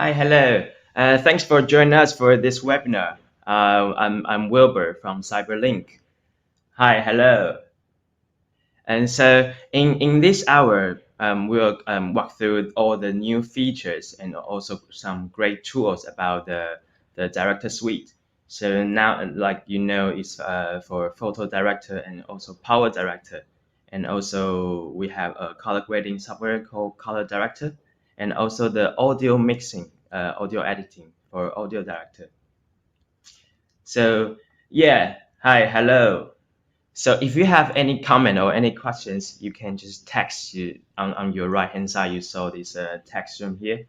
Hi, hello. Thanks for joining us for this webinar. I'm Wilbur from CyberLink. Hi, hello. And so in this hour, we'll walk through all the new features and also some great tools about the Director Suite. So now, like you know, it's for PhotoDirector and also PowerDirector. And also we have a color grading software called PowerDirector, and also the audio mixing, audio editing for Audio Director. So yeah, hi, hello. So if you have any comment or any questions, you can just text you on your right hand side. You saw this text room here.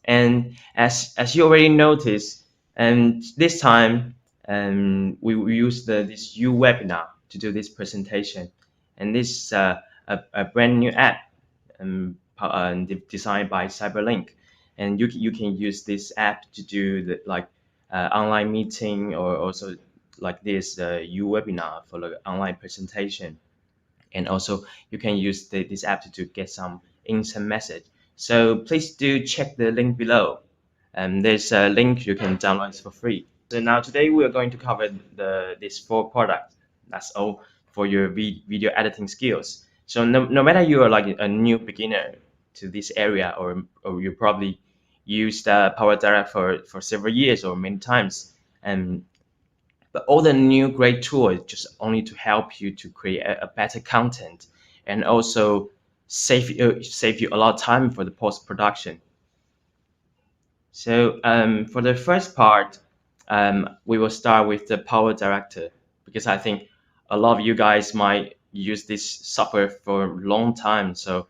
And as you already noticed, and this time we use this U webinar to do this presentation. And this is a brand new app designed by CyberLink. And you can use this app to do the online meeting, or also like this U webinar for the online presentation. And also you can use this app to get some instant message. So please do check the link below. There's a link you can download for free. So now today we are going to cover these 4 products. That's all for your video editing skills. So no matter you are like a new beginner to this area, or you probably used PowerDirector for several years or many times, and but all the new great tools just only to help you to create a better content, and also save you a lot of time for the post production. So for the first part, we will start with the PowerDirector, because I think a lot of you guys might use this software for a long time. So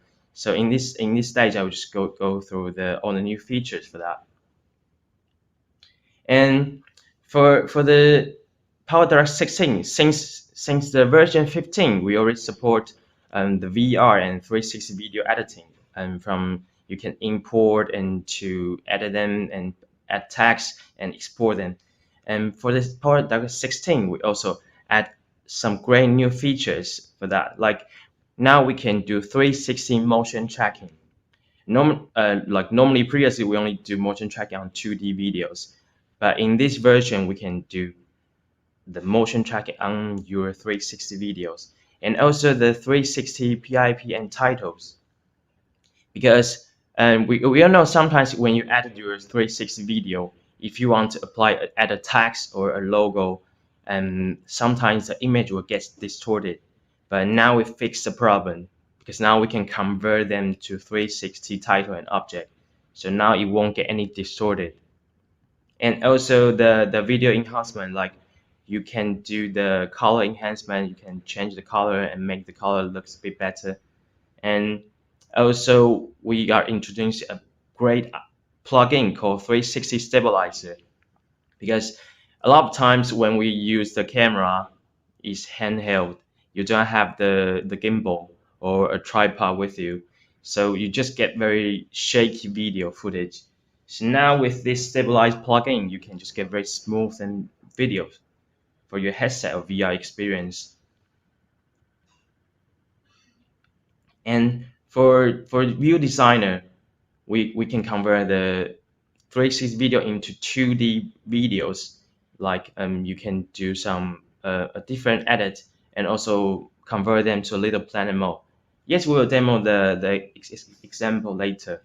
in this stage, I will just go through all the new features for that. And for the PowerDirector 16, since the version 15, we already support the VR and 360 video editing. And from you can import and to edit them and add text and export them. And for this PowerDirector 16, we also add some great new features for that. Like now we can do 360 motion tracking. Normally previously we only do motion tracking on 2D videos, but in this version we can do the motion tracking on your 360 videos, and also the 360 PIP and titles. Because we all know sometimes when you edit your 360 video, if you want to add a text or a logo, and sometimes the image will get distorted. But now we fix the problem, because now we can convert them to 360 title and object. So now it won't get any distorted. And also the video enhancement, like you can do the color enhancement, you can change the color and make the color looks a bit better. And also we are introducing a great plugin called 360 stabilizer, because a lot of times when we use the camera is handheld, you don't have the gimbal or a tripod with you, so you just get very shaky video footage. So now with this stabilized plugin, you can just get very smooth and videos for your headset or VR experience. And for View Designer, we can convert the 360 video into 2D videos. Like you can do some a different edit and also convert them to a little planet mode. Yes, we will demo the example later.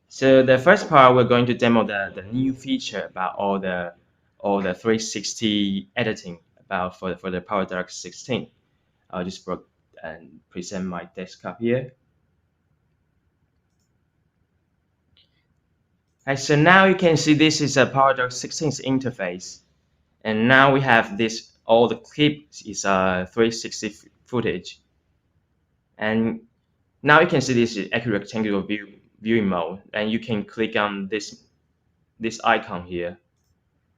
So the first part, we're going to demo the new feature about all the 360 editing about for the PowerDirector 16. I'll just present my desktop here. Right, so now you can see this is a PowerDirector 16 interface, and now we have this. All the clips is 360 footage, and now you can see this is accurate rectangular viewing mode, and you can click on this icon here.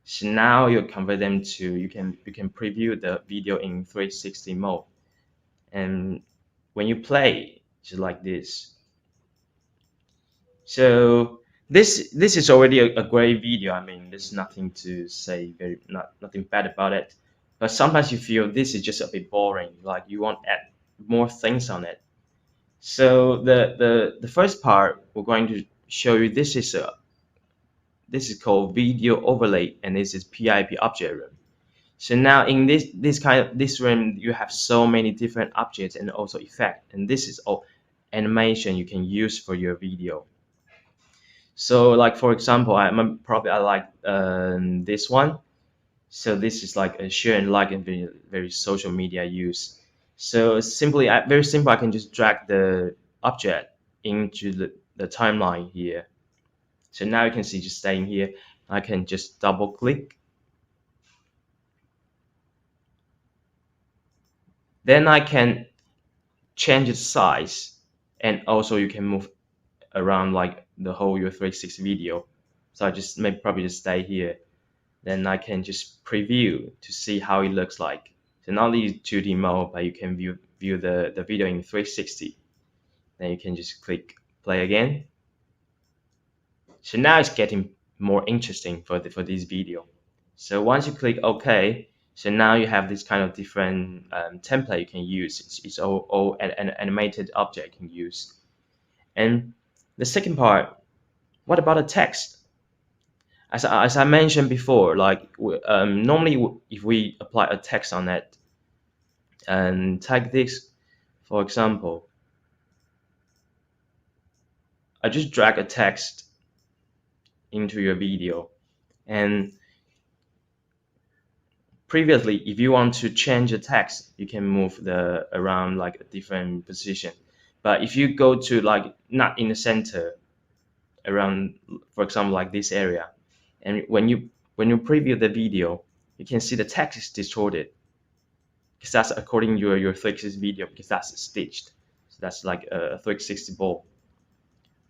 So now you convert them to you can preview the video in 360 mode, and when you play, just like this. So this is already a great video. I mean, there's nothing to say, nothing bad about it. But sometimes you feel this is just a bit boring, like you want to add more things on it. So the first part we're going to show you, this is called video overlay, and this is PIP object room. So now in this room, you have so many different objects and also effect, and this is all animation you can use for your video. So like for example, I like this one. So this is like a share and like and very social media use. So very simple. I can just drag the object into the timeline here. So now you can see just staying here. I can just double click. Then I can change its size, and also you can move around like the whole your 360 video. So I just probably just stay here. Then I can just preview to see how it looks like. So not only 2D mode, but you can view the video in 360. Then you can just click play again. So now it's getting more interesting for this video. So once you click OK, so now you have this kind of different template you can use. It's all an animated object you can use. And the second part, what about the text? As I mentioned before, like normally if we apply a text on it, and take this, for example, I just drag a text into your video, and previously, if you want to change the text, you can move the around like a different position. But if you go to like not in the center, around, for example, like this area, and when you preview the video, you can see the text is distorted, because that's according to your 360 video, because that's stitched. So that's like a 360 ball.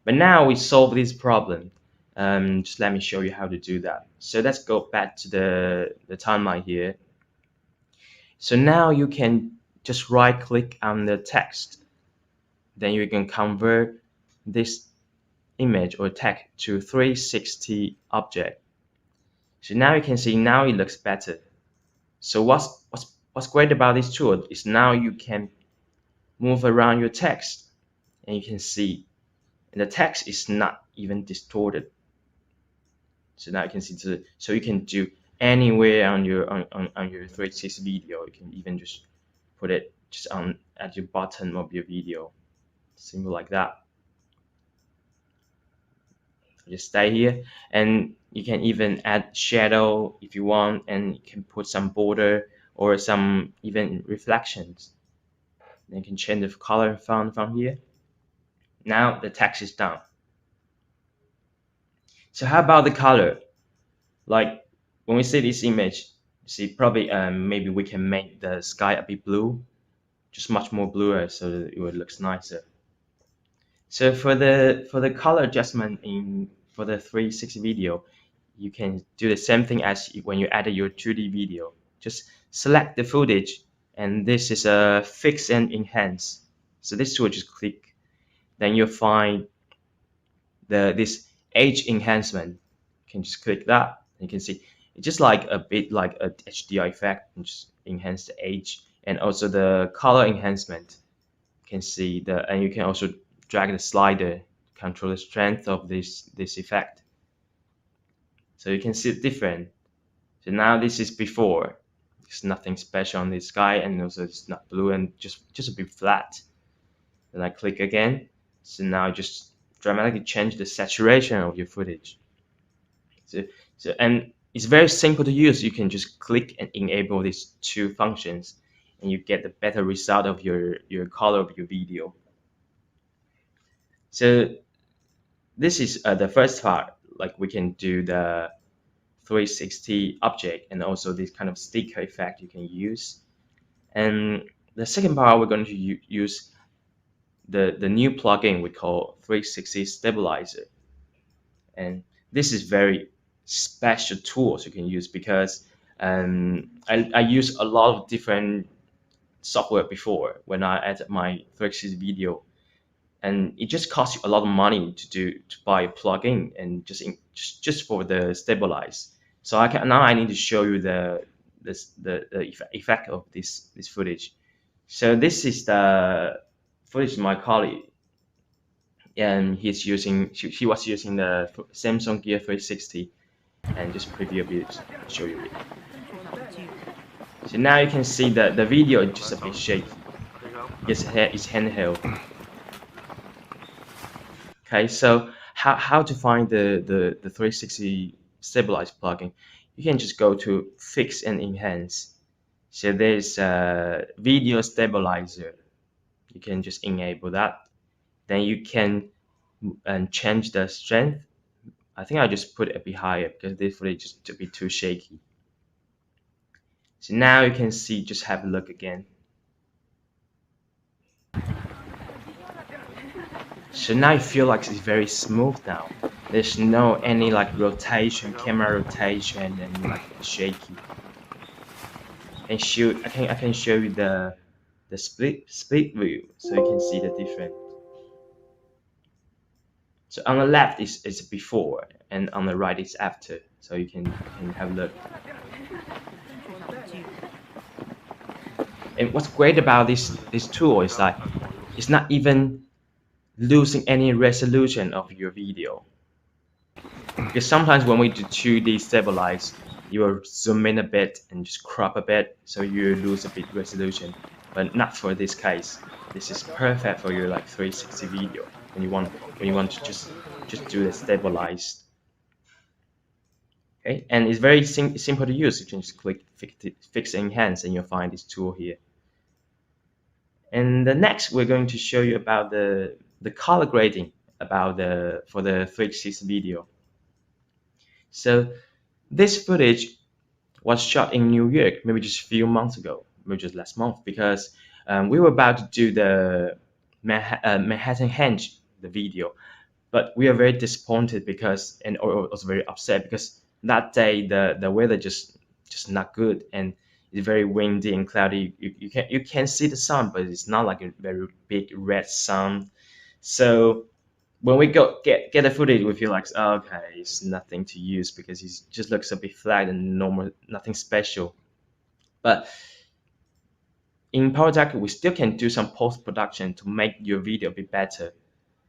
But now we solve this problem. Just let me show you how to do that. So let's go back to the timeline here. So now you can just right click on the text. Then you can convert this image or text to 360 object. So now you can see now it looks better. So what's great about this tool is now you can move around your text, and you can see, and the text is not even distorted. So now you can see, so you can do anywhere on your 360 video. You can even just put it just on at your bottom of your video, simple like that. Just stay here, and you can even add shadow if you want, and you can put some border or some even reflections. Then you can change the color font from here. Now the text is done. So how about the color? Like when we see this image, see probably maybe we can make the sky a bit blue, just much more bluer, so that it looks nicer. So for the color adjustment for the 360 video, you can do the same thing as when you added your 2D video. Just select the footage, and this is a fix and enhance. So this tool, just click, then you'll find this age enhancement. You can just click that, and you can see it's just like a bit like a HDR effect, and just enhance the age, and also the color enhancement. You can see and you can also drag the slider, control the strength of this effect. So you can see it different. So now this is before. There's nothing special on this sky, and also it's not blue and just a bit flat. Then I click again. So now just dramatically change the saturation of your footage. And it's very simple to use. You can just click and enable these two functions, and you get the better result of your color of your video. So this is the first part. Like we can do the 360 object, and also this kind of sticker effect you can use. And the second part, we're going to use the new plugin we call 360 stabilizer. And this is very special tools you can use, because I use a lot of different software before when I added my 360 video, and it just costs you a lot of money to buy a plugin and just for the stabilize. So now I need to show you the effect of this footage. So this is the footage of my colleague, and she was using the Samsung Gear 360, and just preview a bit, show you it. So now you can see that the video is just a bit shaky. It's handheld. Okay, so how to find the 360 stabilize plugin? You can just go to fix and enhance. So there's a video stabilizer. You can just enable that. Then you can change the strength. I think I'll just put it a bit higher because this footage just to be too shaky. So now you can see, just have a look again. So now you feel like it's very smooth now. There's no any like rotation, camera rotation, and like shaky. And I can show you the split view, so you can see the difference. So on the left is before, and on the right is after. So you can have a look. And what's great about this tool is like it's not even losing any resolution of your video. Because sometimes when we do 2D stabilize, you will zoom in a bit and just crop a bit, so you lose a bit resolution. But not for this case. This is perfect for your like 360 video when you want to just do the stabilized. Okay, and it's very simple to use. You can just click fix enhance, and you'll find this tool here. And the next, we're going to show you about the color grading for the 360 video. So this footage was shot in New York, maybe just a few months ago, maybe just last month, because we were about to do the Manhattan Henge, the video, but we are very disappointed because, and also very upset because that day the weather just not good, and it's very windy and cloudy. You can see the sun, but it's not like a very big red sun. So when we get the footage, we feel like, oh, okay, it's nothing to use because it just looks a bit flat and normal, nothing special. But in PowerDirector, we still can do some post-production to make your video a bit better.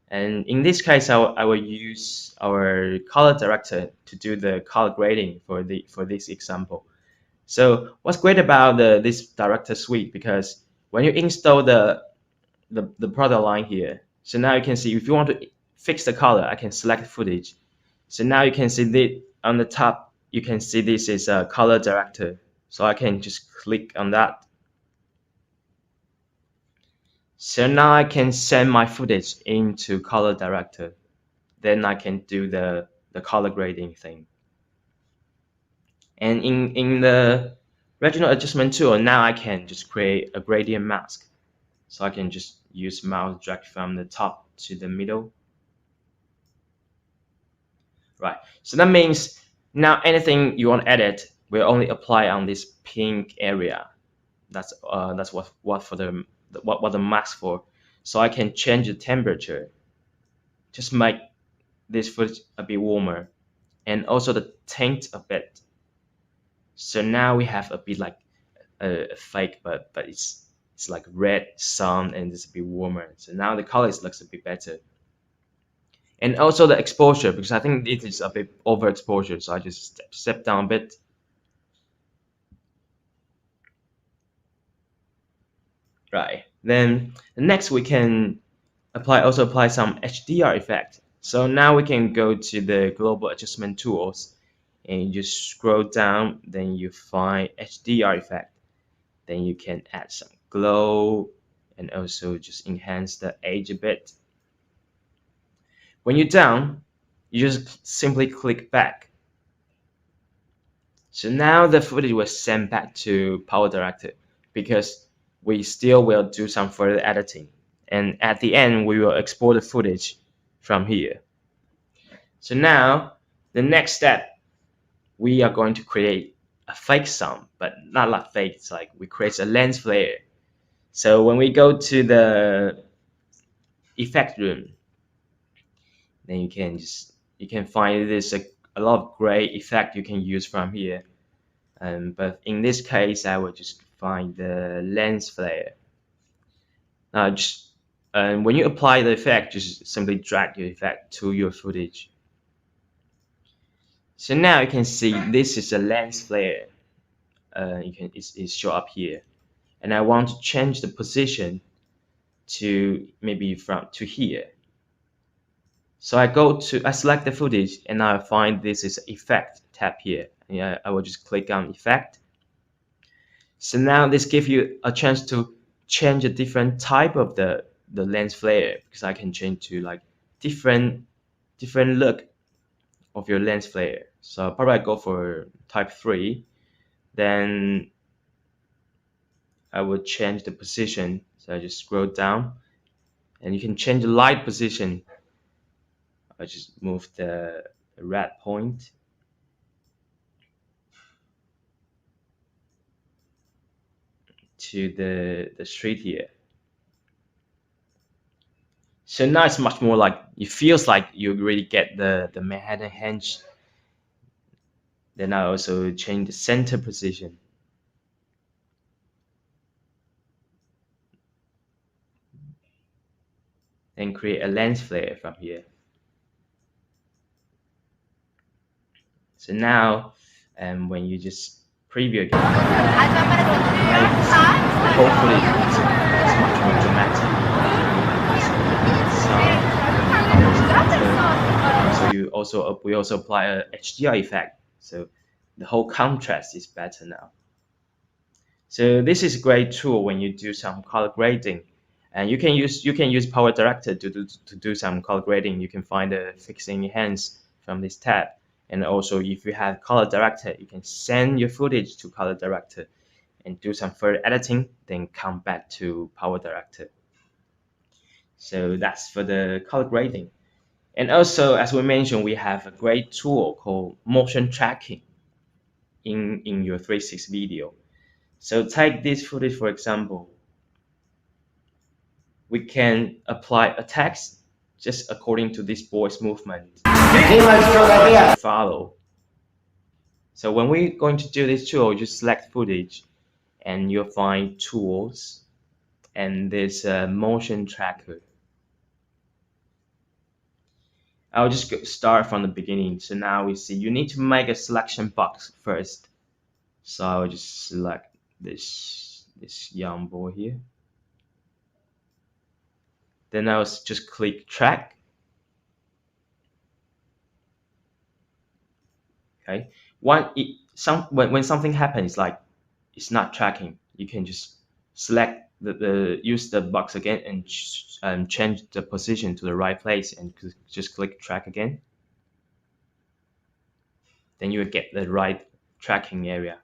And in this case, I will use our color director to do the color grading for this example. So what's great about this director suite, because when you install the product line here, so now you can see if you want to fix the color, I can select footage. So now you can see that on the top, you can see this is a color director. So I can just click on that. So now I can send my footage into color director. Then I can do the color grading thing. And in the regional adjustment tool, now I can just create a gradient mask. So I can just use mouse drag from the top to the middle. Right, so that means now anything you want to edit will only apply on this pink area. That's what for what the mask for. So I can change the temperature, just make this footage a bit warmer, and also the tint a bit. So now we have a bit like a fake, but it's like red sun and it's a bit warmer. So now the color looks a bit better. And also the exposure, because I think it is a bit overexposure, so I just step down a bit. Right. Then next we can also apply some HDR effect. So now we can go to the global adjustment tools, and you just scroll down, then you find HDR effect. Then you can add some glow and also just enhance the edge a bit. When you're done, you just simply click back. So now the footage was sent back to PowerDirector because we still will do some further editing. And at the end, we will export the footage from here. So now the next step, we are going to create a fake sun, but not like fake. It's like we create a lens flare. So when we go to the effect room, then you can find this a lot of great effect you can use from here. But in this case, I will just find the lens flare. Now just And when you apply the effect, just simply drag your effect to your footage. So now you can see this is a lens flare. It's show up here, and I want to change the position to maybe from to here. So I select the footage, and I find this is effect tab here. Yeah, I will just click on effect. So now this gives you a chance to change a different type of the lens flare, because I can change to like different look of your lens flare. So probably I go for type 3, then I would change the position. So I just scroll down, and you can change the light position. I just move the red point to the street here. So now it's much more like, it feels like you really get the Manhattan Henge. Then I also change the center position. And create a lens flare from here. So now, when you just preview again, hopefully it's much more dramatic. So we also apply a HDR effect, so the whole contrast is better now. So this is a great tool when you do some color grading, and you can use PowerDirector to do some color grading. You can find the fix and enhance from this tab. And also, if you have ColorDirector, you can send your footage to ColorDirector and do some further editing, then come back to PowerDirector. So that's for the color grading. And also, as we mentioned, we have a great tool called motion tracking in your 360 video. So take this footage, for example. We can apply a text just according to this voice movement. Follow. So when we're going to do this tool, just select footage, and you'll find tools, and there's a motion tracker. I'll just start from the beginning. So now we see you need to make a selection box first. So I'll just select this young boy here. Then I'll just click track. Okay. When something happens, like it's not tracking, you can just select use the box again and change the position to the right place, and just click track again. Then you will get the right tracking area.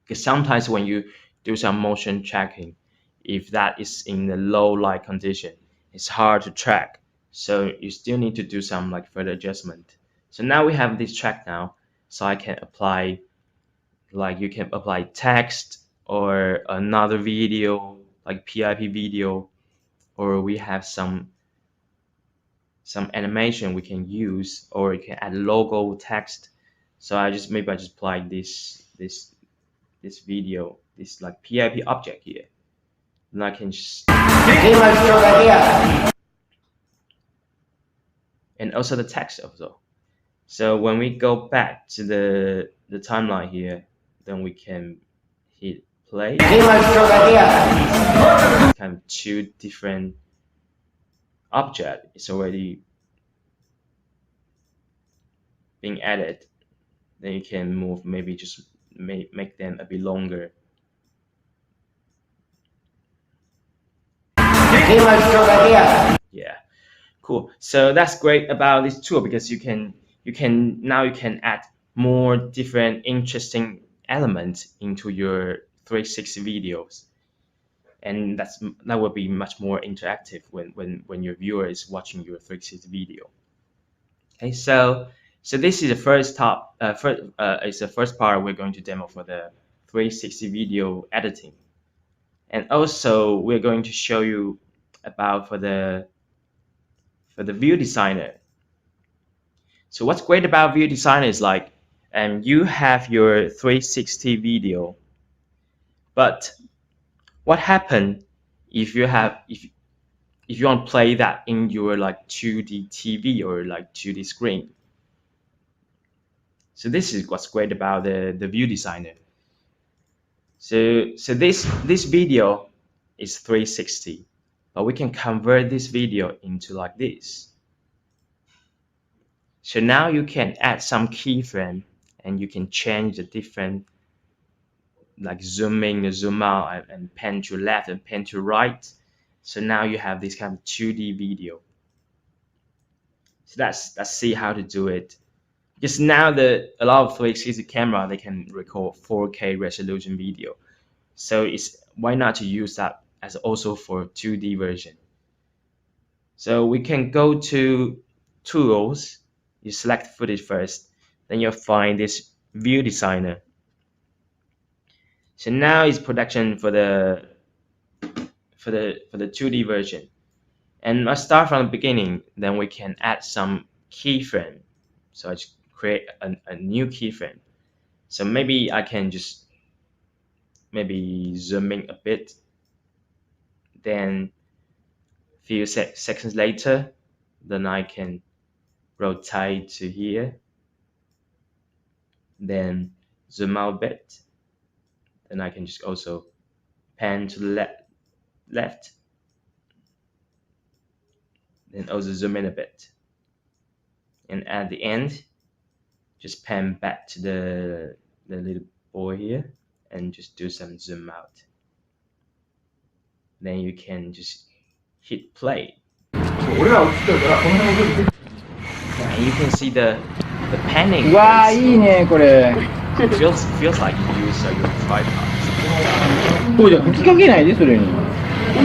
Because sometimes when you do some motion tracking, if that is in the low light condition, it's hard to track. So you still need to do some like further adjustment. So now we have this track now. So I can apply, like you can apply text or another video, like PIP video, or we have some animation we can use, or you can add logo text. So maybe I just apply this video, this like PIP object here. And I can just, and also the text also. So when we go back to the timeline here, then we can hit play. Kind of two different object is already being added. Then you can move, maybe just make them a bit longer. Yeah, cool. So that's great about this tool, because you can add more different interesting elements into your 360 videos, and that will be much more interactive when your viewer is watching your 360 video. Okay, so this is the first part we're going to demo for the 360 video editing, and also we're going to show you about for the view designer. So what's great about view designer is like, you have your 360 video, but what happens if if you want to play that in your like 2D TV or like 2D screen. So this is what's great about the view designer. So this video is 360, but we can convert this video into like this. So now you can add some keyframe and you can change the different, like zoom in, zoom out, and pan to left and pan to right. So now you have this kind of 2D video. So let's see how to do it. Because now a lot of 360 camera, they can record 4K resolution video. So why not to use that as also for 2D version. So we can go to tools, you select footage first, then you'll find this view designer. So now it's production for the 2D version. And I start from the beginning, then we can add some keyframe. So I just create a new keyframe. So maybe I can just zoom in a bit. Then few seconds later, then I can rotate to here. Then zoom out a bit. Then I can just also pan to the left. Then also zoom in a bit. And at the end, just pan back to the little boy here and just do some zoom out. Then you can just hit play. And you can see the panning. Wow, いいねこれ。 feels like you use your tripod. こうじゃ吹きかけないでそれに。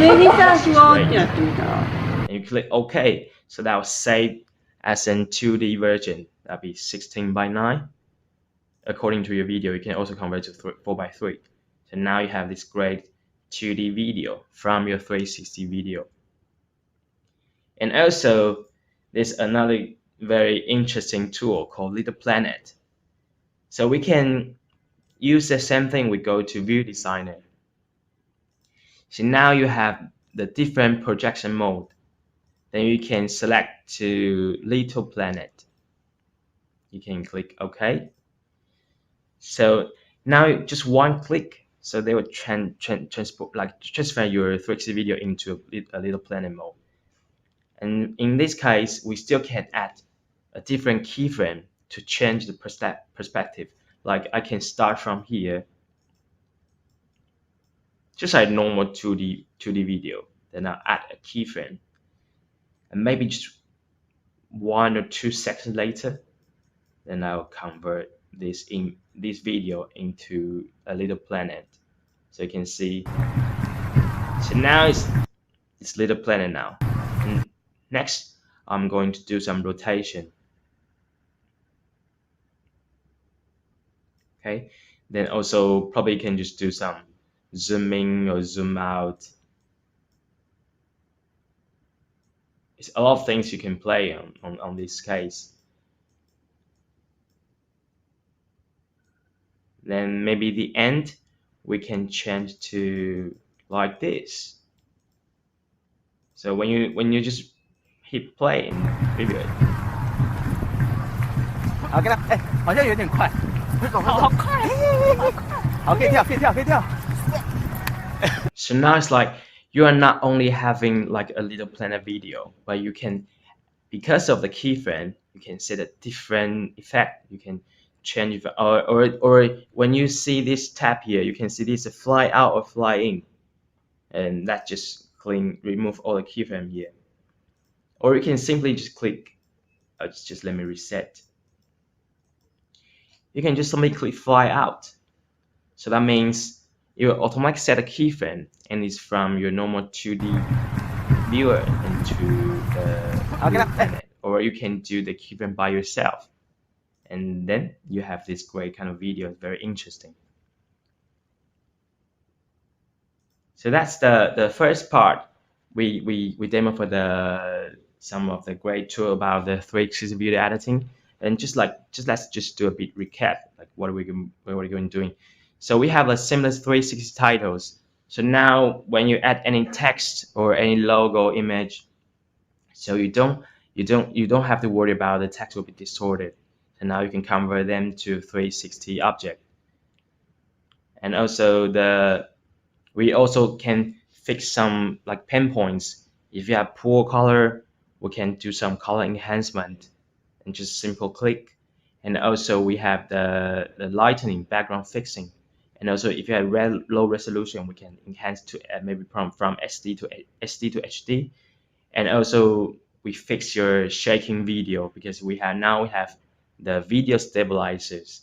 上にさ、シュワーってやってみたら。 And you click OK. So that will save as in 2D version. That'll be 16 by 9. According to your video, you can also convert to 4 by 3. So now you have this great 2D video from your 360 video. And also, there's another very interesting tool called Little Planet. So we can use the same thing. We go to View Designer. So now you have the different projection mode. Then you can select to Little Planet. You can click OK. So now just one click, so they will transfer your 360 video into a Little Planet mode. And in this case, we still can add a different keyframe to change the perspective. Like I can start from here, just like normal 2D video. Then I'll add a keyframe, and maybe just 1 or 2 seconds later, then I'll convert this video into a Little Planet. So you can see. So now it's Little Planet now. And next, I'm going to do some rotation. Okay. Then also probably can just do some zoom in or zoom out. It's a lot of things you can play on this case. Then maybe the end we can change to like this. So when you just hit play and preview it. 好，给他，哎，好像有点快。好快！好，可以跳，可以跳，可以跳。 So now it's like you are not only having like a Little Planet video, but you can, because of the keyframe, you can set a different effect. You can change or when you see this tab here, you can see this fly out or fly in, and that just remove all the keyframe here. Or you can simply just click. Just let me reset. You can just simply click fly out. So that means it will automatically set a keyframe, and it's from your normal 2D viewer into the Little Planet. Or you can do the keyframe by yourself, and then you have this great kind of video. It's very interesting. So that's the first part. We demo for some of the great tool about the 360 video editing, and let's just do a bit recap, like what are we going to doing. So we have a seamless 360 titles. So now when you add any text or any logo image, so you don't have to worry about the text will be distorted. So now you can convert them to 360 object. And also we also can fix some like pinpoints. If you have poor color, we can do some color enhancement and just simple click. And also we have the lightening background fixing. And also if you have low resolution, we can enhance to maybe from SD to HD. And also we fix your shaking video because we have the video stabilizers.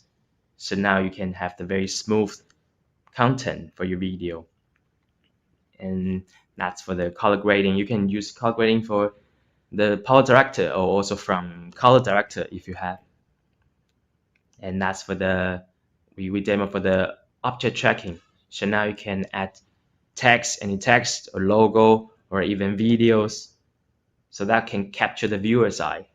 So now you can have the very smooth content for your video. And that's for the color grading. You can use color grading for the PowerDirector or also from ColorDirector if you have. And that's for we demo for the object tracking. So now you can add text, any text or logo or even videos, so that can capture the viewer's eye.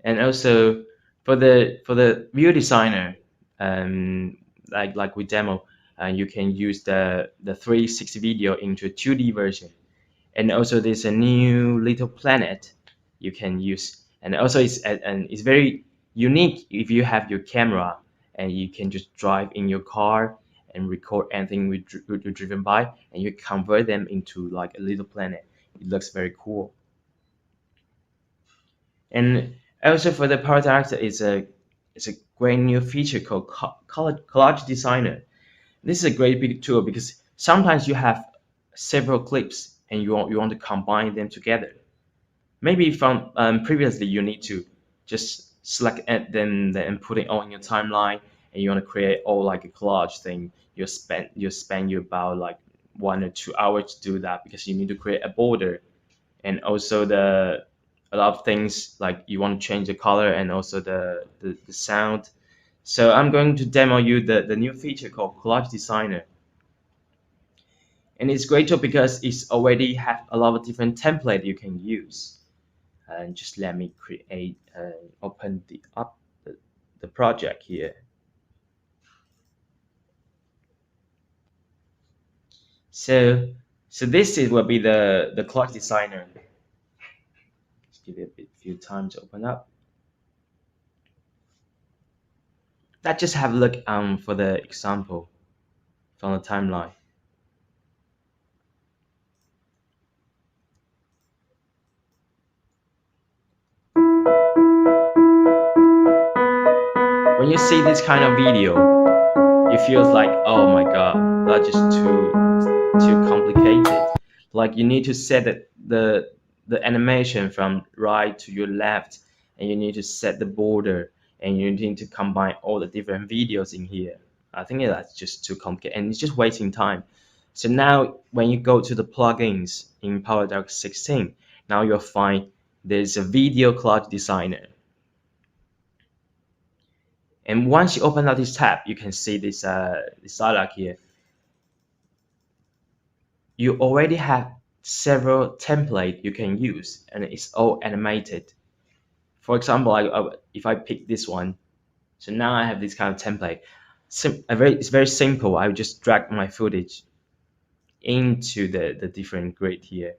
And also for the view designer, like we demo, you can use the 360 video into a 2D version. And also there's a new little planet you can use. And also it's very unique if you have your camera and you can just drive in your car and record anything you're driven by, and you convert them into like a little planet. It looks very cool. And also for the PowerDirector, it's a great new feature called Collage Designer. This is a great big tool because sometimes you have several clips and you want to combine them together. Maybe from previously you need to just select them and put it all in your timeline, and you want to create all like a collage thing. You spend you about like 1 or 2 hours to do that because you need to create a border, and also a lot of things like you want to change the color and also the sound. So I'm going to demo you the new feature called Collage Designer. And it's great too because it's already have a lot of different template you can use. And just let me create open the project here. So this will be the Collage Designer. Just give it a few time to open up. Let's just have a look for the example from the timeline. When you see this kind of video, it feels like, oh my god, that's just too complicated. Like you need to set the animation from right to your left, and you need to set the border, and you need to combine all the different videos in here. I think that's just too complicated and it's just wasting time. So now when you go to the plugins in PowerDirector 16, now you'll find there's a video collage designer. And once you open up this tab, you can see this dialog here. You already have several templates you can use, and it's all animated. For example, if I pick this one, so now I have this kind of template. It's very simple. I will just drag my footage into the different grid here.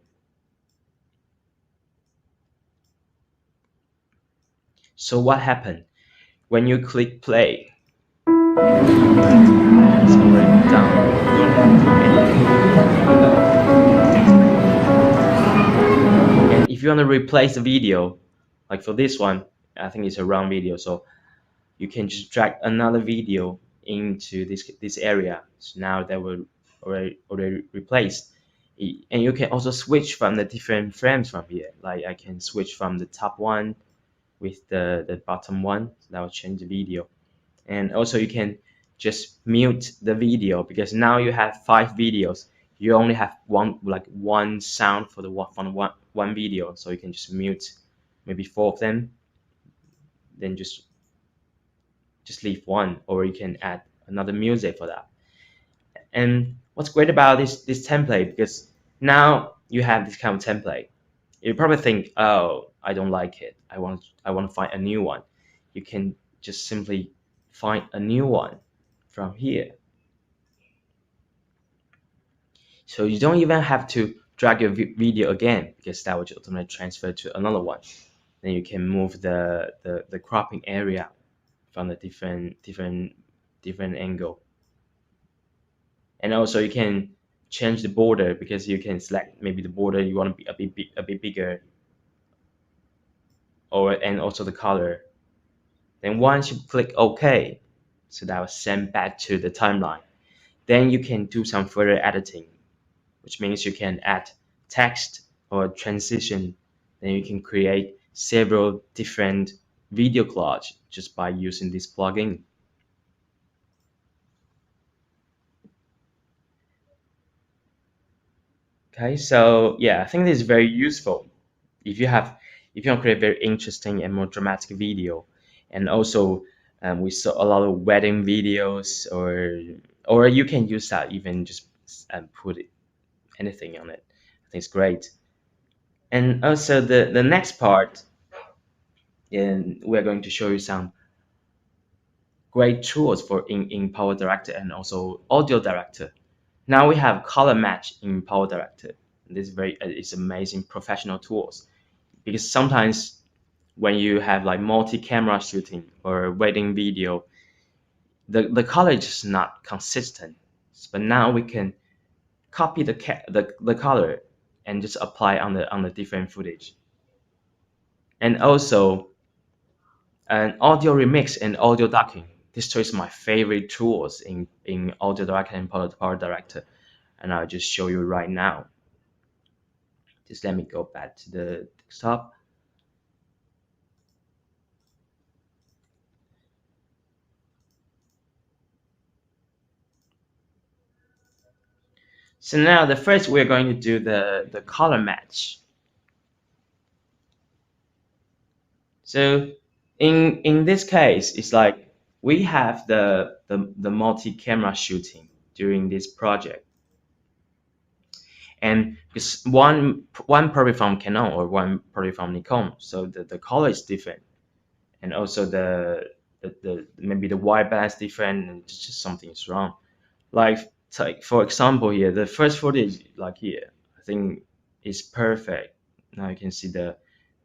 So what happened? When you click play, it's already done. You don't have to do anything. And if you want to replace the video, like for this one, I think it's a round video, so you can just drag another video into this area. So now that will already replaced. And you can also switch from the different frames from here. Like I can switch from the top one with the bottom one, so that will change the video. And also you can just mute the video because now you have 5 videos. You only have one sound for the one video, so you can just mute maybe 4 of them, then just leave one, or you can add another music for that. And what's great about this template, because now you have this kind of template, you probably think, oh, I don't like it, I want to find a new one. You can just simply find a new one from here. So you don't even have to drag your video again, because that will just automatically transfer to another one. Then you can move the cropping area from the different angle. And also you can change the border, because you can select maybe the border you want to be a bit bigger, and also the color. Then once you click OK, so that will send back to the timeline. Then you can do some further editing, which means you can add text or transition. Then you can create several different video collage just by using this plugin. Okay, so yeah, I think this is very useful if you want to create very interesting and more dramatic video. And also we saw a lot of wedding videos, or you can use that even just put anything on it. I think it's great. And also the next part, and we're going to show you some great tools for in PowerDirector and also AudioDirector. Now we have color match in PowerDirector. This is it's amazing professional tools, because sometimes when you have like multi-camera shooting or wedding video, the color is just not consistent. But now we can copy the color and just apply on the different footage. And also an audio remix and audio ducking. These two is my favorite tools in AudioDirector and PowerDirector, and I'll just show you right now. Just let me go back to the desktop. So now the first we're going to do the color match. So in this case, it's like we have the multi-camera shooting during this project, and because one probably from Canon or one probably from Nikon, so the color is different, and also the maybe the white balance different, and just something is wrong. Like for example here, the first footage like here, I think is perfect. Now you can see the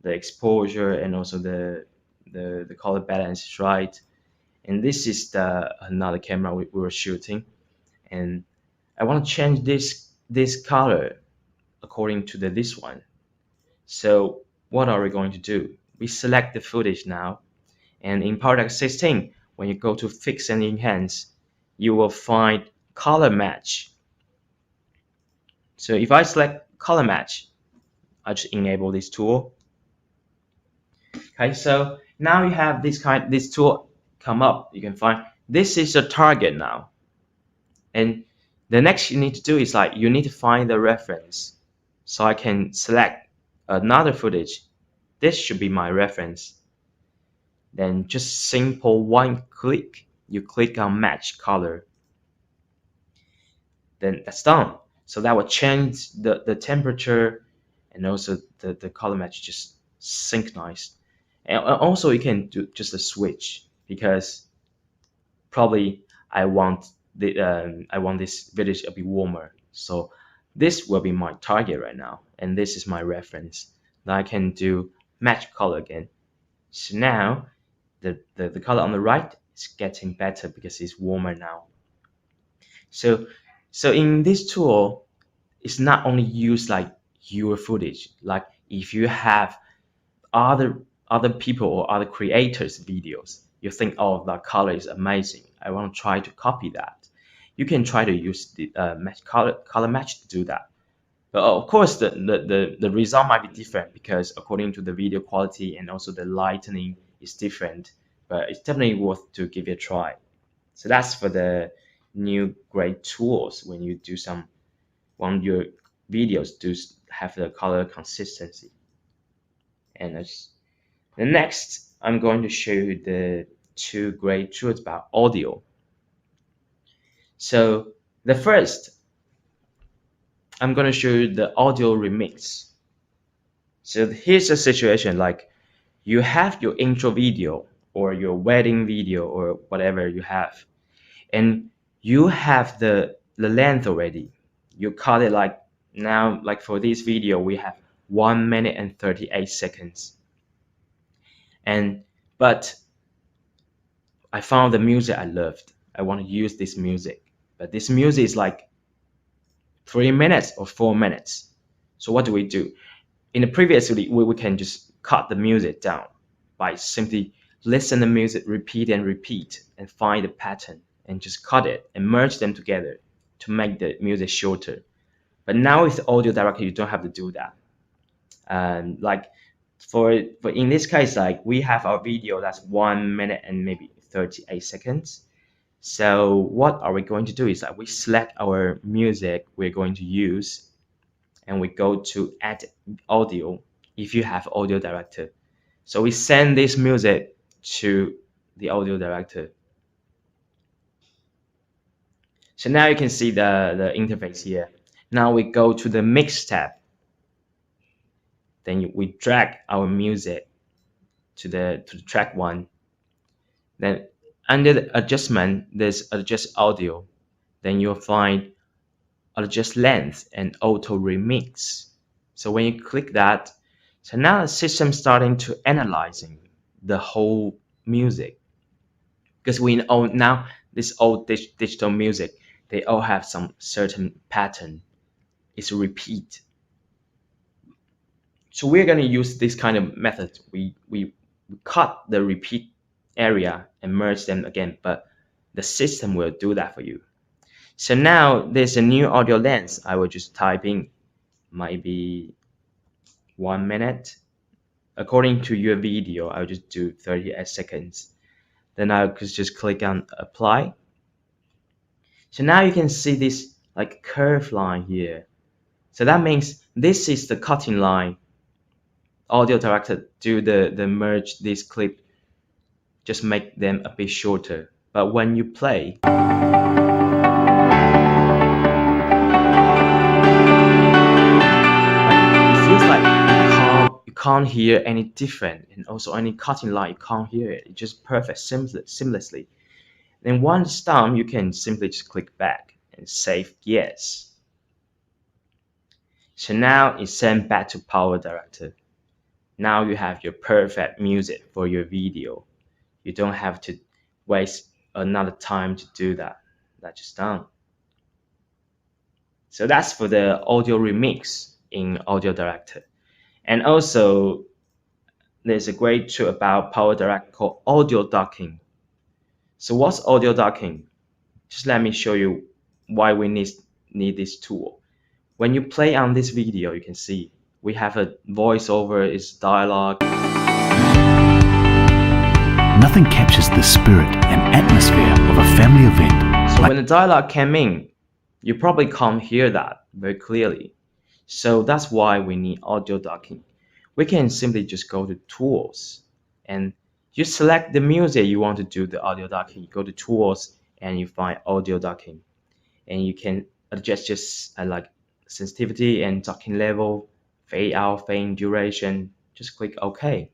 exposure and also the color balance is right. And this is another camera we were shooting, and I want to change this color according to this one. So what are we going to do? We select the footage now, and in PowerDirector 16, when you go to Fix and Enhance, you will find color match. So if I select color match, I just enable this tool. Okay, so now you have this tool come up. You can find this is a target now, and the next you need to do is like you need to find the reference. So I can select another footage. This should be my reference. Then just simple one click, you click on match color. Then that's done. So that will change the temperature, and also the color match just synchronized. And also you can do just a switch, because probably I want this village a bit warmer. So this will be my target right now, and this is my reference. Now I can do match color again. So now the color on the right is getting better because it's warmer now. So in this tool, it's not only use like your footage. Like if you have other people or other creators' videos, you think, oh, that color is amazing, I want to try to copy that. You can try to use the color match to do that. But of course, the result might be different, because according to the video quality and also the lightening is different. But it's definitely worth to give it a try. So that's for the new great tools when you want your videos to have the color consistency. And the next, I'm going to show you the two great tools about audio. So the first, I'm going to show you the audio remix. So here's a situation like you have your intro video or your wedding video or whatever you have, and you have the length already. you cut it like now, like for this video, we have 1 minute and 38 seconds. But I found the music I loved. I want to use this music, but this music is like 3 minutes or 4 minutes. So what do? In the previous video, we can just cut the music down by simply listen to the music, repeat and repeat, and find the pattern, and just cut it and merge them together to make the music shorter. But now with PhotoDirector, you don't have to do that. Like for in this case, like we have our video that's 1 minute and maybe 38 seconds. So what are we going to do is that we select our music we're going to use, and we go to add audio if you have PhotoDirector. So we send this music to the PhotoDirector. So now you can see the interface here. Now we go to the mix tab. Then we drag our music to the track 1. Then under the adjustment, there's adjust audio. Then you'll find adjust length and auto remix. So when you click that, so now the system starting to analyzing the whole music, because we know now this old digital music, they all have some certain pattern. It's a repeat. So we're going to use this kind of method. We cut the repeat area and merge them again, but the system will do that for you. So now there's a new audio length. I will just type in maybe 1 minute. According to your video, I'll just do 38 seconds. Then I could just click on apply. So now you can see this like curved line here. So that means this is the cutting line. PhotoDirector do the merge this clip, just make them a bit shorter. But when you play, it feels like you can't hear any different, and also any cutting line, you can't hear it. It's just perfect seamlessly. Then once done, you can simply just click back and save yes. So now it's sent back to PowerDirector. Now you have your perfect music for your video. You don't have to waste another time to do that. That's just done. So that's for the audio remix in PhotoDirector. And also, there's a great tool about PowerDirector called audio docking. So what's audio docking? Just let me show you why we need this tool. When you play on this video, you can see we have a voiceover, it's dialogue. Nothing captures the spirit and atmosphere of a family event. So when the dialogue came in, you probably can't hear that very clearly. So that's why we need audio docking. We can simply just go to tools and you select the music you want to do the audio docking. You go to tools and you find audio docking, and you can adjust just like sensitivity and docking level, fade out, fade in duration. Just click OK.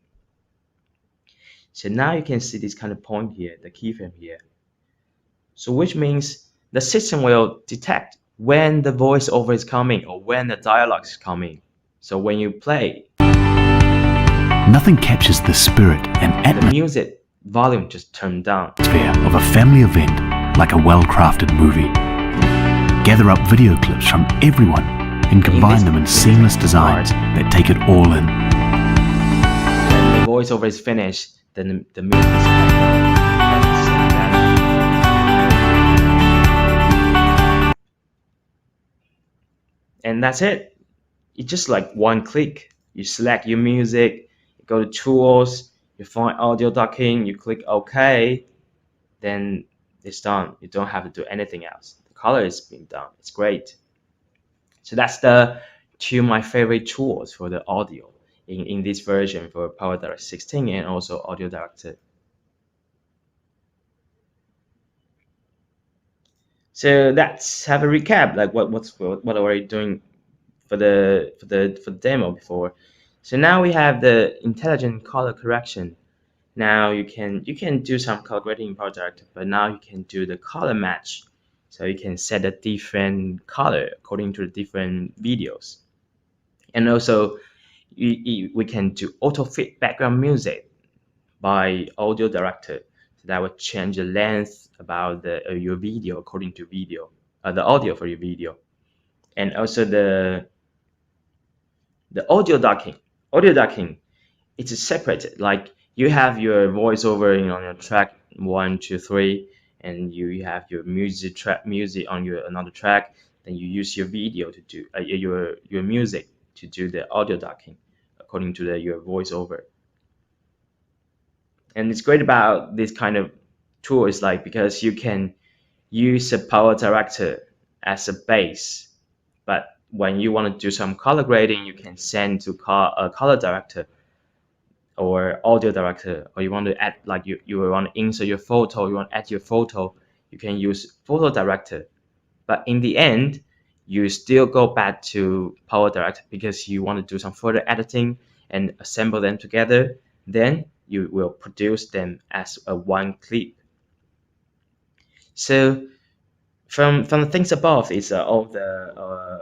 So now you can see this kind of point here, the keyframe here. So which means the system will detect when the voiceover is coming or when the dialogue is coming. So when you play, nothing captures the spirit and the music volume just turned down. Atmosphere of a family event like a well-crafted movie. Gather up video clips from everyone and combine them in seamless designs that take it all in. When the voiceover is finished, then the music is back. And that's it. It's just like one click. You select your music, you go to tools, you find audio docking, you click OK, then it's done. You don't have to do anything else. The color is being done. It's great. So that's the my favorite tools for the audio in this version for PowerDirector 16 and also PhotoDirector. So let's have a recap, like what are we doing for the demo before. So now we have the intelligent color correction. Now you can do some color grading in PowerDirector, but now you can do the color match. So you can set a different color according to the different videos. And also we can do auto fit background music by PhotoDirector. So that will change the length about your video according to the audio for your video. And also the audio ducking. Audio ducking, it's separate. Like you have your voiceover on your track 1, 2, 3, and you have your music on your another track. Then you use your video to do your music to do the audio ducking according to your voiceover. And it's great about this kind of tool is like because you can use a PowerDirector as a base, but when you want to do some color grading, you can send to a color director or audio director, or you want to add, like you want to insert your photo, you want to add your photo, you can use PhotoDirector. But in the end, you still go back to PowerDirector because you want to do some further editing and assemble them together. Then you will produce them as a one clip. So from the things above is all the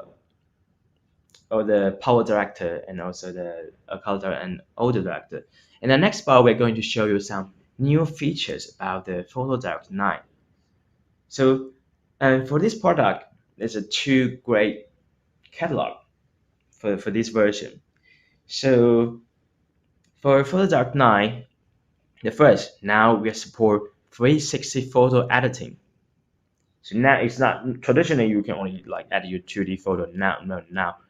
PowerDirector and also the color and audio director. In the next part, we're going to show you some new features about the PhotoDirector 9. So for this product, there's a two great catalog for this version. So for PhotoDirector 9, the first, now we support 360 photo editing. So now it's not traditionally you can only like add your 2D photo.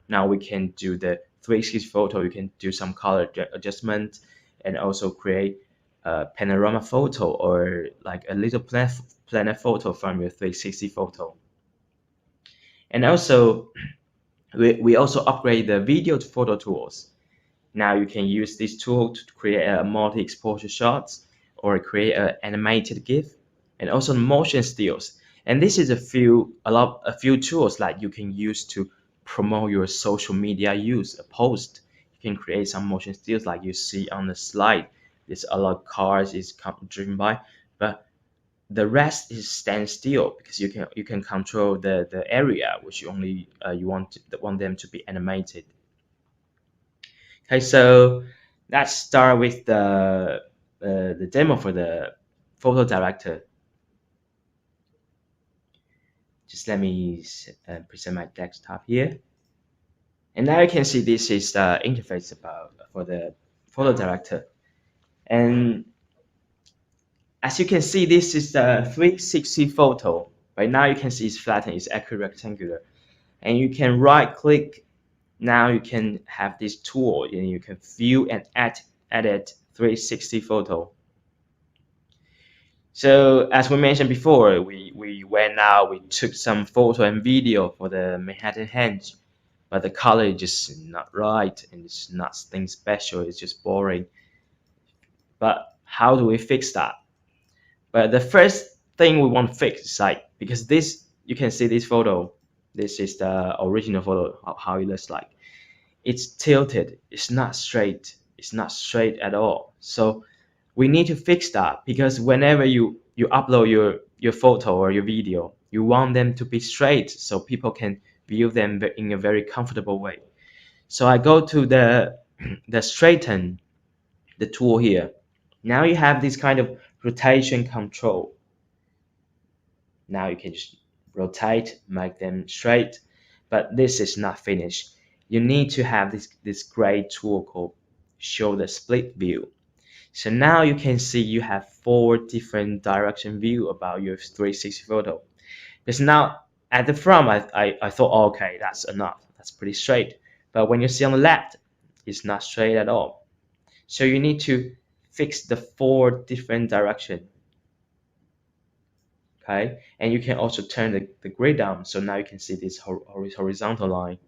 Now we can do the 360 photo. You can do some color adjustment and also create a panorama photo or like a little planet photo from your 360 photo. And also we also upgrade the video to photo tools. Now you can use this tool to create a multi-exposure shots or create an animated GIF and also motion stills. And this is a few tools that you can use to promote your social media use, a post. You can create some motion stills like you see on the slide. There's a lot of cars is driven by, but the rest is stand still because you can control the area which you only you want them to be animated. Okay, so let's start with the demo for the PhotoDirector. Just let me present my desktop here. And now you can see this is the interface for the PhotoDirector. And as you can see, this is the 360 photo. Right now you can see it's flattened, it's actually rectangular. And you can right click. Now you can have this tool and you can view and edit 360 photo. So as we mentioned before, we went out, we took some photo and video for the Manhattan Henge, but the color is just not right and it's not something special, it's just boring. But how do we fix that? But the first thing we want to fix is like, because this, you can see this photo, this is the original photo, how it looks like. It's tilted, it's not straight at all. So we need to fix that because whenever you upload your photo or your video, you want them to be straight so people can view them in a very comfortable way. So I go to the straighten, the tool here. Now you have this kind of rotation control. Now you can just rotate, make them straight, but this is not finished. You need to have this great tool called show the split view. So now you can see you have 4 different direction view about your 360 photo. Because now at the front, I thought, oh, okay, that's enough. That's pretty straight. But when you see on the left, it's not straight at all. So you need to fix the 4 different direction. Okay, and you can also turn the grid down. So now you can see this horizontal line.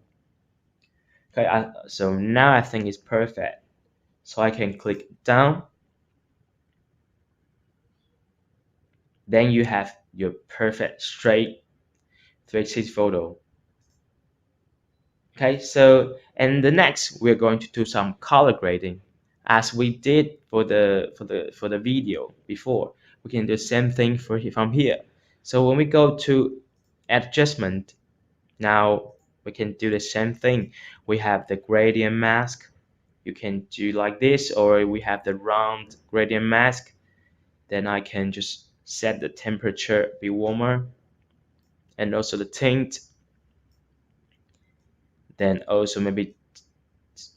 Okay, so now I think it's perfect. So I can click down. Then you have your perfect straight 360 photo. Okay, so and the next we're going to do some color grading, as we did for the video before. We can do the same thing from here. So when we go to adjustment. Now we can do the same thing. We have the gradient mask. You can do like this, or we have the round gradient mask. Then I can just set the temperature be warmer, and also the tint. Then also maybe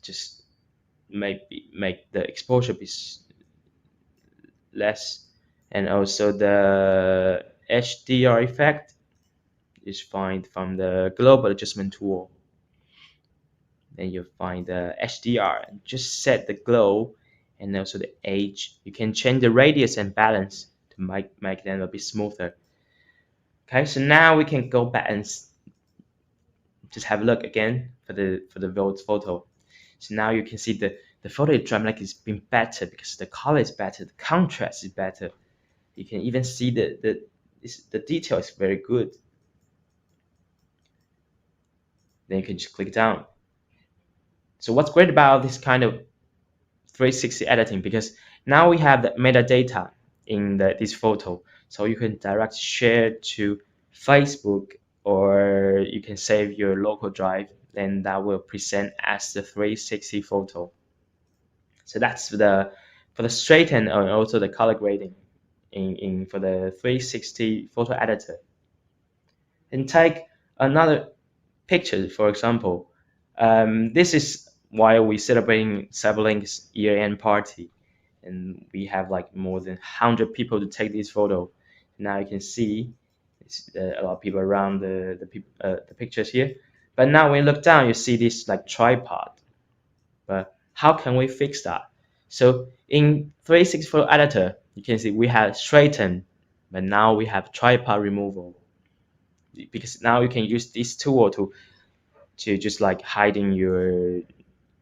just maybe make the exposure be less, and also the HDR effect is find from the global adjustment tool. Then you find the HDR, just set the glow and also the age. You can change the radius and balance to make them a bit smoother. Okay, so now we can go back and just have a look again for the photo. So now you can see the photo dynamic is being better because the color is better, the contrast is better. You can even see the detail is very good. Then you can just click down. So what's great about this kind of 360 editing, because now we have the metadata in this photo, so you can direct share to Facebook, or you can save your local drive, then that will present as the 360 photo. So that's for the straighten and also the color grading for the 360 photo editor. And take another picture, for example. This is while we celebrating CyberLink's year-end party, and we have like more than 100 people to take this photo. Now you can see a lot of people around the pictures here. But now when you look down, you see this like tripod. But how can we fix that? So in 360 photo editor, you can see we have straighten, but now we have tripod removal, because now you can use this tool to just like hiding your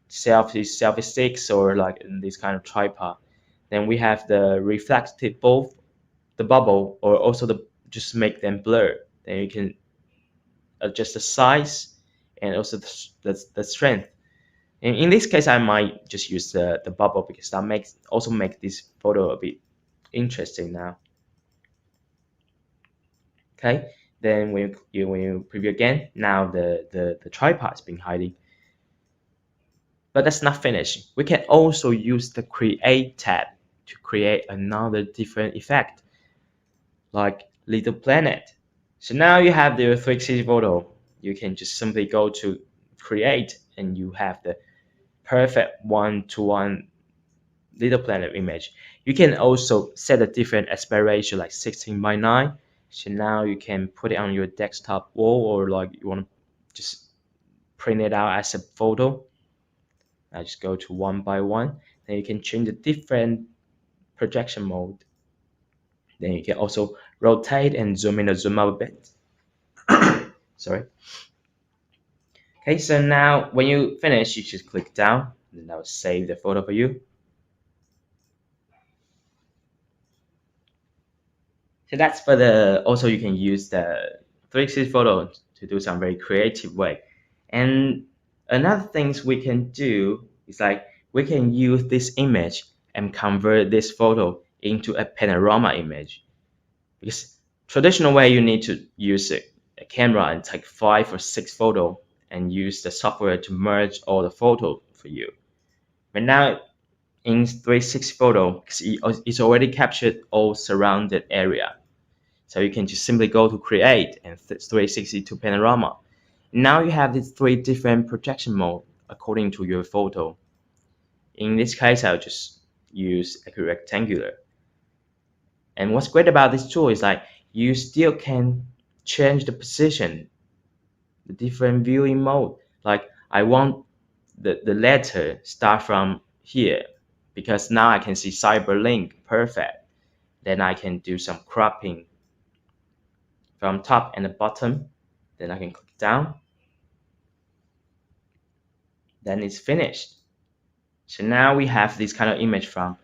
selfie sticks or like in this kind of tripod. Then we have the reflective, both the bubble or also just make them blur. Then you can adjust the size and also the strength. And in this case, I might just use the bubble because that also make this photo a bit interesting now. Okay, then when you preview again, now the tripod is being hiding. But that's not finished. We can also use the Create tab to create another different effect, like Little Planet. So now you have the 360 photo. You can just simply go to Create, and you have the perfect one-to-one Little Planet image. You can also set a different aspect ratio, like 16:9. So now you can put it on your desktop wall, or like you want to just print it out as a photo. I just go to 1:1. Then you can change the different projection mode. Then you can also rotate and zoom in or zoom out a bit. Sorry. Okay, so now when you finish, you just click down, and that will save the photo for you. So that's for also you can use the 360 photo to do some very creative way. And another things we can do is like we can use this image and convert this photo into a panorama image. Because traditional way, you need to use a camera and take 5 or 6 photos and use the software to merge all the photos for you. But now in 360 photo, it's already captured all surrounded area. So you can just simply go to Create and 360 to Panorama. Now you have these 3 different projection mode according to your photo. In this case, I'll just use a rectangular. And what's great about this tool is like you still can change the position, the different viewing mode. Like I want the letter start from here, because now I can see CyberLink perfect. Then I can do some cropping from top and the bottom. Then I can click down. Then it's finished. So now we have this kind of image from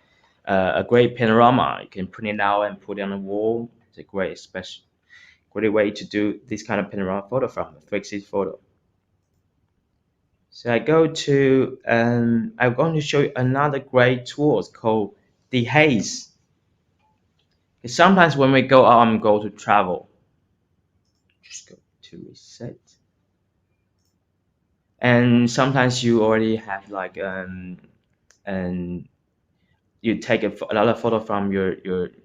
a great panorama. You can print it out and put it on the wall. It's a great way to do this kind of panorama photo from a 360 photo. So I go to, I'm going to show you another great tool called Dehaze. Sometimes when we go out and go to travel, Just go to reset. And sometimes you already have like and you take another photo from your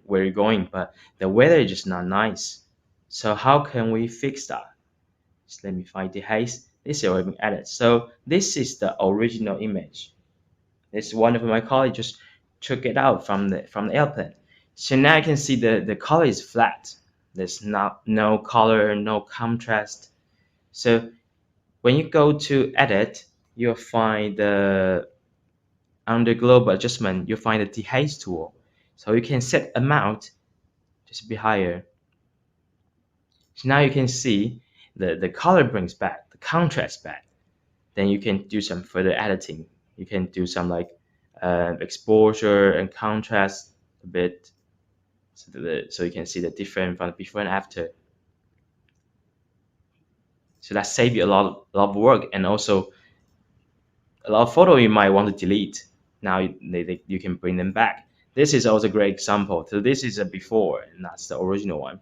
where you're going, but the weather is just not nice. So how can we fix that? Just let me find the haze. This is already been added. So this is the original image. This one of my colleagues just took it out from the airplane. So now you can see the color is flat. There's no color, no contrast. So when you go to edit, you'll find the under global adjustment, you'll find the dehaze tool. So you can set amount just be higher. So now you can see the color brings back, the contrast back. Then you can do some further editing. You can do some like exposure and contrast a bit, so you can see the difference from the before and after. So that saves you a lot of work, and also a lot of photo you might want to delete. Now you can bring them back. This is also a great example. So this is a before, and that's the original one.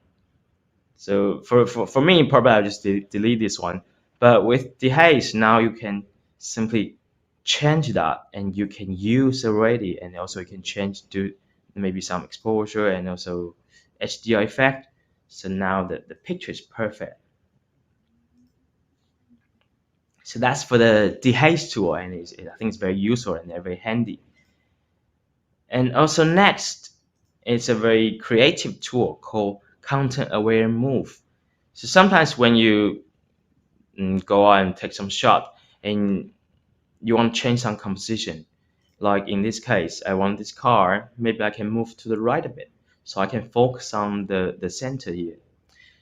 So for me, probably I'll just delete this one. But with dehaze, now you can simply change that, and you can use already, and also you can change to maybe some exposure and also HDR effect. So now the picture is perfect. So that's for the dehaze tool, and I think it's very useful and very handy. And also next, it's a very creative tool called content aware move. So sometimes when you go out and take some shot and you want to change some composition, like in this case, I want this car, maybe I can move to the right a bit, so I can focus on the center here.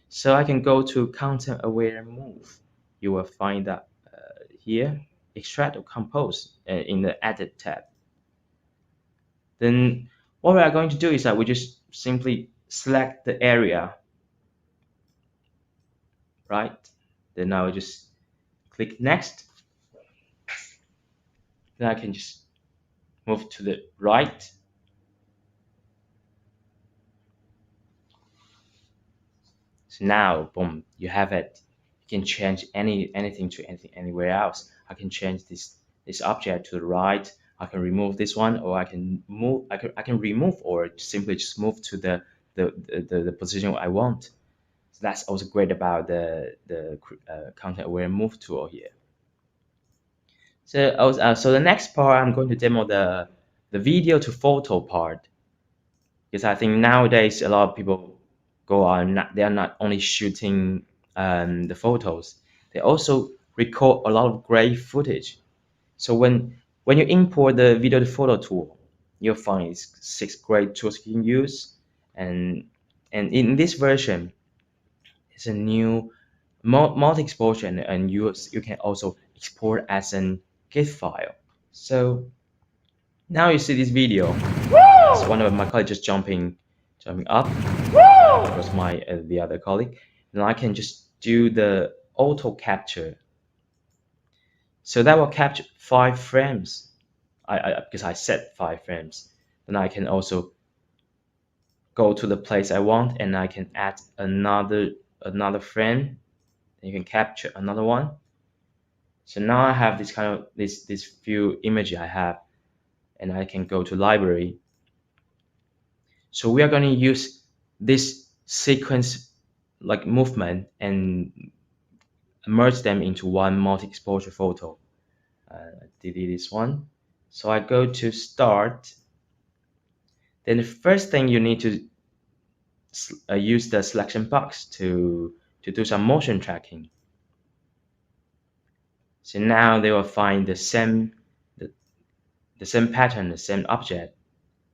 So I can go to content aware move. You will find that here, extract or compose in the edit tab. Then what we are going to do is that we just simply select the area, right? Then now I just click next. Then I can just move to the right. So now, boom, you have it. You can change anything to anything anywhere else. I can change this object to the right. I can remove this one, or I can move. I can remove, or simply just move to the position I want. So that's also great about the content aware move tool here. So the next part, I'm going to demo the video to photo part, because I think nowadays a lot of people go on. They are not only shooting the photos, they also record a lot of great footage. So when you import the video to photo tool, you'll find 6 great tools you can use, and in this version, it's a new multi-exposure, and you can also export as an GIF file. So now you see this video. So one of my colleagues just jumping up. That was my the other colleague. And I can just do the auto capture. So that will capture 5 frames. Because I set 5 frames. Then I can also go to the place I want, and I can add another frame. Then you can capture another one. So now I have this kind of this few images I have, and I can go to library. So we are going to use this sequence like movement and merge them into one multi-exposure photo. Delete this one. So I go to start. Then the first thing you need to use the selection box to do some motion tracking. So now they will find the same pattern, the same object.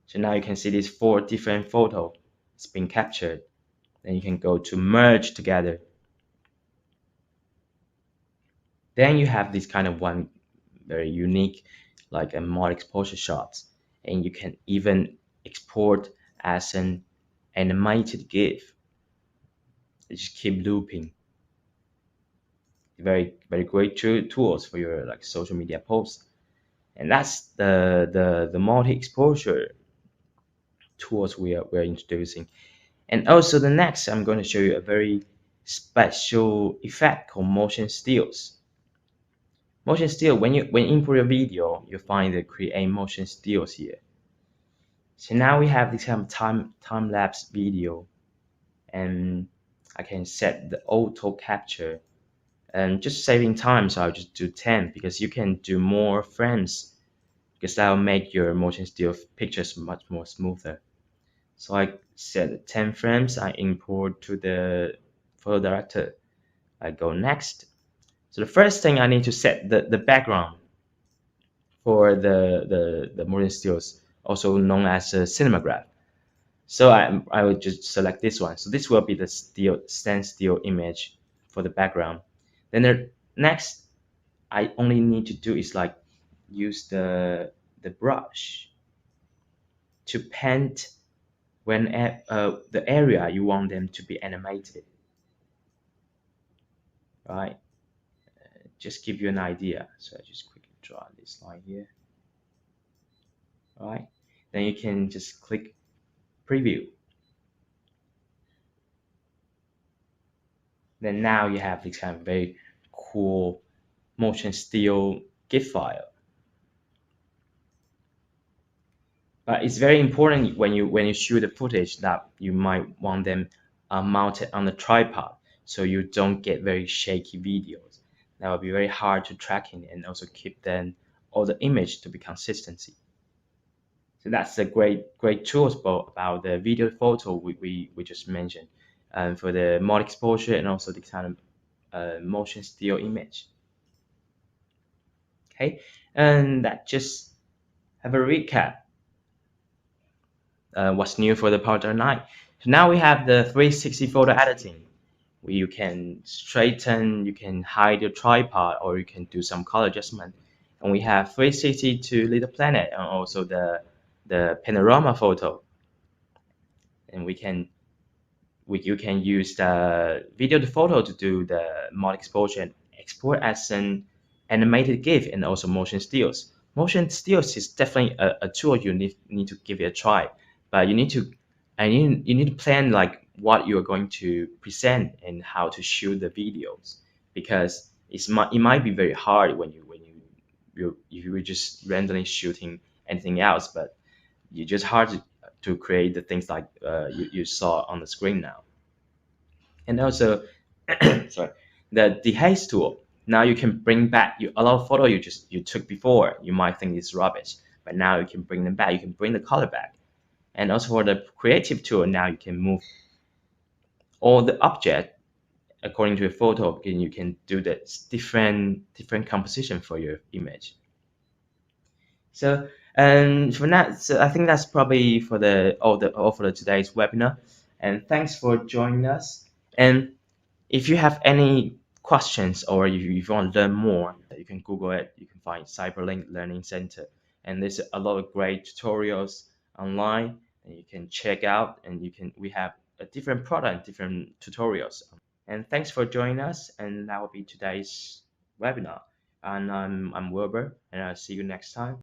So now you can see these 4 different photos it's been captured. Then you can go to merge together. Then you have this kind of one very unique, like a multi-exposure shots, and you can even export as an animated GIF. You just keep looping. Very great tools for your like social media posts, and that's the multi-exposure tools we are introducing. And also the next, I'm going to show you a very special effect called motion stills. Motion still, when you import your video, you find the create motion stills here. So now we have this kind of time lapse video, and I can set the auto capture and just saving time. So I'll just do 10 because you can do more frames because that will make your motion still pictures much more smoother. So I set 10 frames. I import to the PhotoDirector. I go next. So the first thing I need to set the background for the motion stills, also known as a cinematograph. So I would just select this one. So this will be the standstill image for the background. Then the next I only need to do is like use the brush to paint when the area you want them to be animated, right? Just give you an idea. So I just quickly draw this line here, right? Then you can just click preview. Then now you have this kind of very cool motion still GIF file. But it's very important when you shoot the footage that you might want them mounted on the tripod, so you don't get very shaky videos. That will be very hard to tracking and also keep then all the image to be consistency. So that's the great tools about the video photo we just mentioned, for the mod exposure and also the kind of motion still image. Okay, and that just have a recap. What's new for the PowerDirector 9. So now we have the 360 photo editing, where you can straighten, you can hide your tripod, or you can do some color adjustment. And we have 360 to Little Planet, and also the panorama photo. And you can use the video to photo to do the mod exposure and export as an animated GIF and also motion stills. Motion stills is definitely a tool you need to give it a try, but you need to plan like what you are going to present and how to shoot the videos, because it might be very hard when you're just randomly shooting anything else, but it's just hard to create the things like you saw on the screen now. And also sorry, the dehaze tool. Now you can bring back a lot of photo you took before. You might think it's rubbish, but now you can bring them back. You can bring the color back. And also for the creative tool, now you can move all the object according to a photo, and you can do the different composition for your image. So and for that, so I think that's probably for all for today's webinar. And thanks for joining us. And if you have any questions or if you want to learn more, you can Google it. You can find CyberLink Learning Center, and there's a lot of great tutorials online, and you can check out. And we have a different product, different tutorials. And thanks for joining us. And that will be today's webinar. And I'm Wilbur, and I'll see you next time.